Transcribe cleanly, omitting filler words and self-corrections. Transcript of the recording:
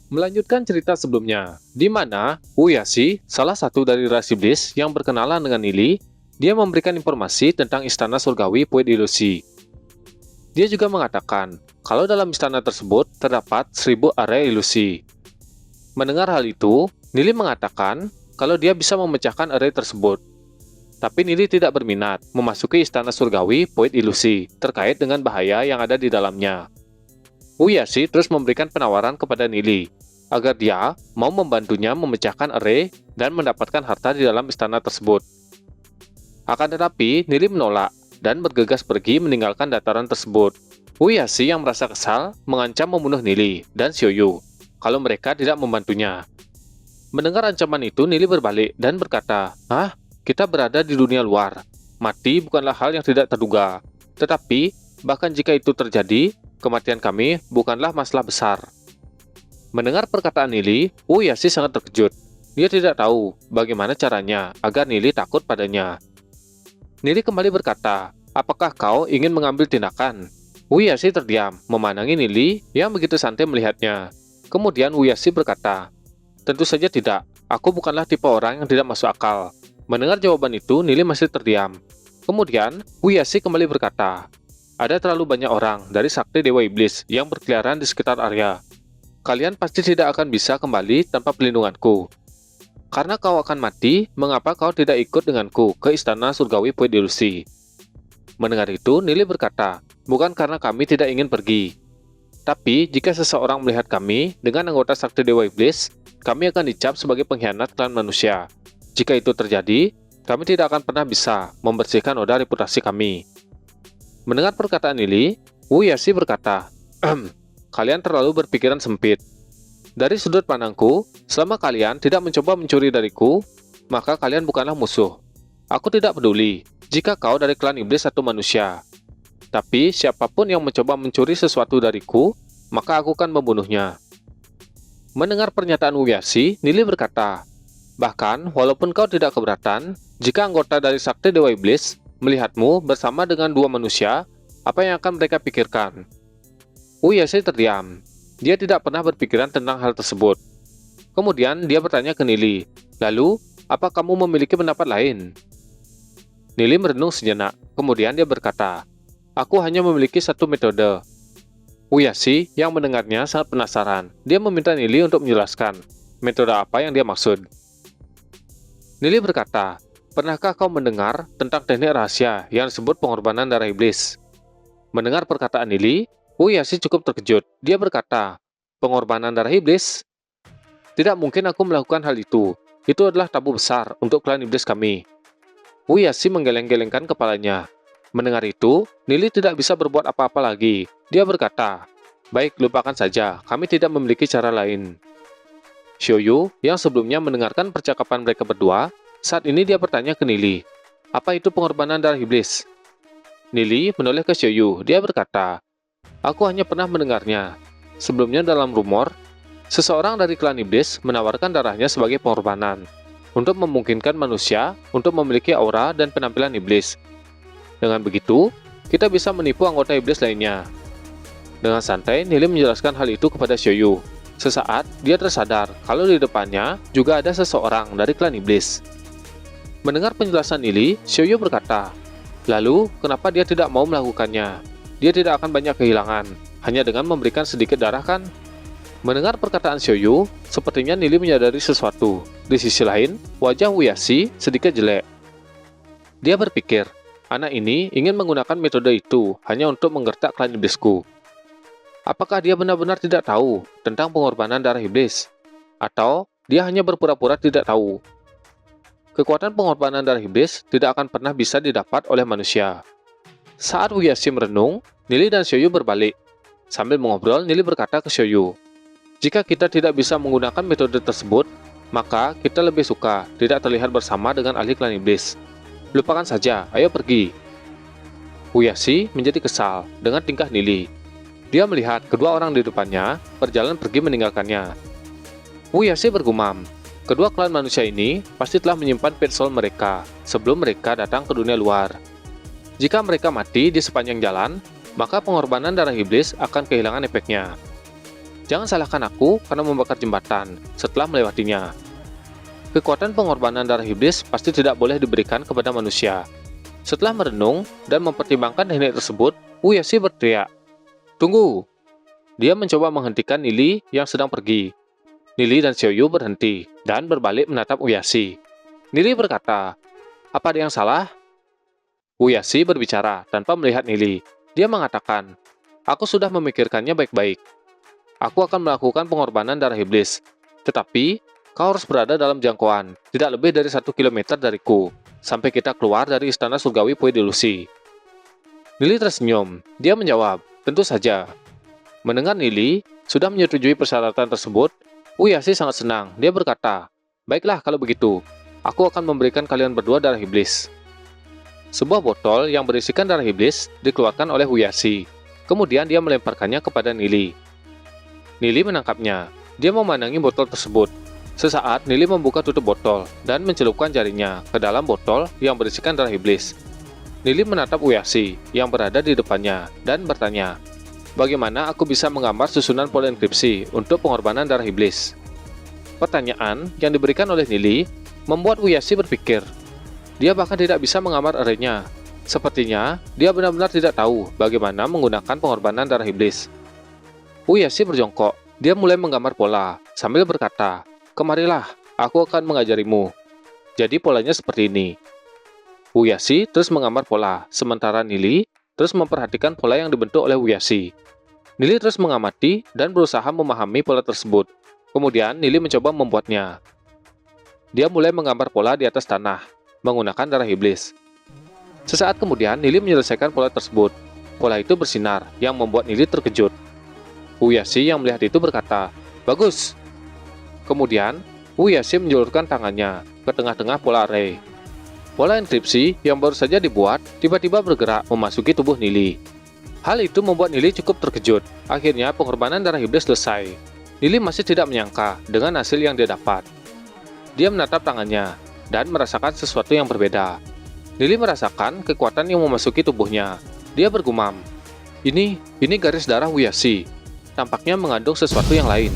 Melanjutkan cerita sebelumnya, di mana Uyashi, salah satu dari ras iblis yang berkenalan dengan Nili, dia memberikan informasi tentang istana surgawi Pued Ilusi. Dia juga mengatakan kalau dalam istana tersebut terdapat 1000 area ilusi. Mendengar hal itu, Nili mengatakan kalau dia bisa memecahkan area tersebut. Tapi Nili tidak berminat memasuki istana surgawi Pued Ilusi terkait dengan bahaya yang ada di dalamnya. Uyashi terus memberikan penawaran kepada Nili agar dia mau membantunya memecahkan area dan mendapatkan harta di dalam istana tersebut. Akan tetapi, Nili menolak dan bergegas pergi meninggalkan dataran tersebut. Uyashi yang merasa kesal mengancam membunuh Nili dan Xiaoyu kalau mereka tidak membantunya. Mendengar ancaman itu, Nili berbalik dan berkata, "Hah? Kita berada di dunia luar. Mati bukanlah hal yang tidak terduga. Tetapi, bahkan jika itu terjadi, kematian kami bukanlah masalah besar." Mendengar perkataan Nili, Uyashi sangat terkejut. Dia tidak tahu bagaimana caranya agar Nili takut padanya. Nili kembali berkata, "Apakah kau ingin mengambil tindakan?" Uyashi terdiam, memandangi Nili yang begitu santai melihatnya. Kemudian Uyashi berkata, "Tentu saja tidak. Aku bukanlah tipe orang yang tidak masuk akal." Mendengar jawaban itu, Nili masih terdiam. Kemudian, Uyashi kembali berkata, "Ada terlalu banyak orang dari sakti Dewa Iblis yang berkeliaran di sekitar area. Kalian pasti tidak akan bisa kembali tanpa pelindunganku. Karena kau akan mati, mengapa kau tidak ikut denganku ke istana surgawi Pued Ilusi?" Mendengar itu, Nili berkata, "Bukan karena kami tidak ingin pergi. Tapi, jika seseorang melihat kami dengan anggota sakti Dewa Iblis, kami akan dicap sebagai pengkhianat klan manusia. Jika itu terjadi, kami tidak akan pernah bisa membersihkan noda reputasi kami." Mendengar perkataan Nili, Uyashi berkata, "Kalian terlalu berpikiran sempit. Dari sudut pandangku, selama kalian tidak mencoba mencuri dariku, maka kalian bukanlah musuh. Aku tidak peduli jika kau dari klan iblis atau manusia. Tapi siapapun yang mencoba mencuri sesuatu dariku, maka aku akan membunuhnya." Mendengar pernyataan Uyashi, Nili berkata, "Bahkan walaupun kau tidak keberatan, jika anggota dari sakti Dewa Iblis melihatmu bersama dengan dua manusia, apa yang akan mereka pikirkan?" Uyashi terdiam. Dia tidak pernah berpikiran tentang hal tersebut. Kemudian dia bertanya ke Nili, "Lalu, apa kamu memiliki pendapat lain?" Nili merenung sejenak, kemudian dia berkata, "Aku hanya memiliki satu metode." Uyashi yang mendengarnya sangat penasaran. Dia meminta Nili untuk menjelaskan metode apa yang dia maksud. Nili berkata, "Pernahkah kau mendengar tentang teknik rahasia yang disebut pengorbanan darah iblis?" Mendengar perkataan Nili, Uyashi cukup terkejut. Dia berkata, "Pengorbanan darah iblis? Tidak mungkin aku melakukan hal itu. Itu adalah tabu besar untuk klan iblis kami." Uyashi menggeleng-gelengkan kepalanya. Mendengar itu, Nili tidak bisa berbuat apa-apa lagi. Dia berkata, "Baik, lupakan saja. Kami tidak memiliki cara lain." Xiaoyu, yang sebelumnya mendengarkan percakapan mereka berdua, saat ini dia bertanya ke Nili, "Apa itu pengorbanan darah iblis?" Nili menoleh ke Xiaoyu. Dia berkata, "Aku hanya pernah mendengarnya. Sebelumnya dalam rumor, seseorang dari klan iblis menawarkan darahnya sebagai pengorbanan untuk memungkinkan manusia untuk memiliki aura dan penampilan iblis. Dengan begitu, kita bisa menipu anggota iblis lainnya." Dengan santai, Nili menjelaskan hal itu kepada Xiaoyu. Sesaat, dia tersadar kalau di depannya juga ada seseorang dari klan iblis. Mendengar penjelasan Nili, Xiaoyu berkata, "Lalu, kenapa dia tidak mau melakukannya? Dia tidak akan banyak kehilangan, hanya dengan memberikan sedikit darah kan?" Mendengar perkataan Xiaoyu, sepertinya Nili menyadari sesuatu. Di sisi lain, wajah Uyashi sedikit jelek. Dia berpikir, anak ini ingin menggunakan metode itu hanya untuk menggertak klan iblisku. Apakah dia benar-benar tidak tahu tentang pengorbanan darah iblis? Atau dia hanya berpura-pura tidak tahu? Kekuatan pengorbanan darah iblis tidak akan pernah bisa didapat oleh manusia. Saat Uyashi merenung, Nili dan Xiaoyu berbalik. Sambil mengobrol, Nili berkata ke Xiaoyu, "Jika kita tidak bisa menggunakan metode tersebut, maka kita lebih suka tidak terlihat bersama dengan ahli klan iblis. Lupakan saja, ayo pergi." Uyashi menjadi kesal dengan tingkah Nili. Dia melihat kedua orang di depannya berjalan pergi meninggalkannya. Uyashi bergumam, kedua klan manusia ini pasti telah menyimpan pistol mereka sebelum mereka datang ke dunia luar. Jika mereka mati di sepanjang jalan, maka pengorbanan darah iblis akan kehilangan efeknya. Jangan salahkan aku karena membakar jembatan setelah melewatinya. Kekuatan pengorbanan darah iblis pasti tidak boleh diberikan kepada manusia. Setelah merenung dan mempertimbangkan teknik tersebut, Uyashi berteriak, "Tunggu!" Dia mencoba menghentikan Nili yang sedang pergi. Nili dan Xiaoyu berhenti dan berbalik menatap Uyashi. Nili berkata, "Apa ada yang salah?" Uyashi berbicara tanpa melihat Nili. Dia mengatakan, "Aku sudah memikirkannya baik-baik. Aku akan melakukan pengorbanan darah iblis. Tetapi, kau harus berada dalam jangkauan, tidak lebih dari 1 kilometer dariku, sampai kita keluar dari istana surgawi Puyi Delusi." Nili tersenyum. Dia menjawab, "Tentu saja." Mendengar Nili sudah menyetujui persyaratan tersebut, Uyashi sangat senang. Dia berkata, "Baiklah kalau begitu, aku akan memberikan kalian berdua darah iblis." Sebuah botol yang berisikan darah iblis dikeluarkan oleh Uyashi. Kemudian dia melemparkannya kepada Nili. Nili menangkapnya. Dia memandangi botol tersebut. Sesaat Nili membuka tutup botol dan mencelupkan jarinya ke dalam botol yang berisikan darah iblis. Nili menatap Uyashi yang berada di depannya dan bertanya, "Bagaimana aku bisa menggambar susunan pola enkripsi untuk pengorbanan darah iblis?" Pertanyaan yang diberikan oleh Nili membuat Uyashi berpikir. Dia bahkan tidak bisa menggambar arraynya. Sepertinya dia benar-benar tidak tahu bagaimana menggunakan pengorbanan darah iblis. Uyashi berjongkok. Dia mulai menggambar pola sambil berkata, "Kemarilah, aku akan mengajarimu." Jadi polanya seperti ini. Uyashi terus menggambar pola, sementara Nili terus memperhatikan pola yang dibentuk oleh Uyashi. Nili terus mengamati dan berusaha memahami pola tersebut. Kemudian Nili mencoba membuatnya. Dia mulai menggambar pola di atas tanah, menggunakan darah iblis. Sesaat kemudian Nili menyelesaikan pola tersebut. Pola itu bersinar, yang membuat Nili terkejut. Uyashi yang melihat itu berkata, "Bagus." Kemudian, Uyashi menjulurkan tangannya ke tengah-tengah pola array. Pola enkripsi yang baru saja dibuat tiba-tiba bergerak memasuki tubuh Nili. Hal itu membuat Nili cukup terkejut. Akhirnya pengorbanan darah iblis selesai. Nili masih tidak menyangka dengan hasil yang dia dapat. Dia menatap tangannya dan merasakan sesuatu yang berbeda. Nili merasakan kekuatan yang memasuki tubuhnya. Dia bergumam, Ini garis darah Uyashi. Tampaknya mengandung sesuatu yang lain."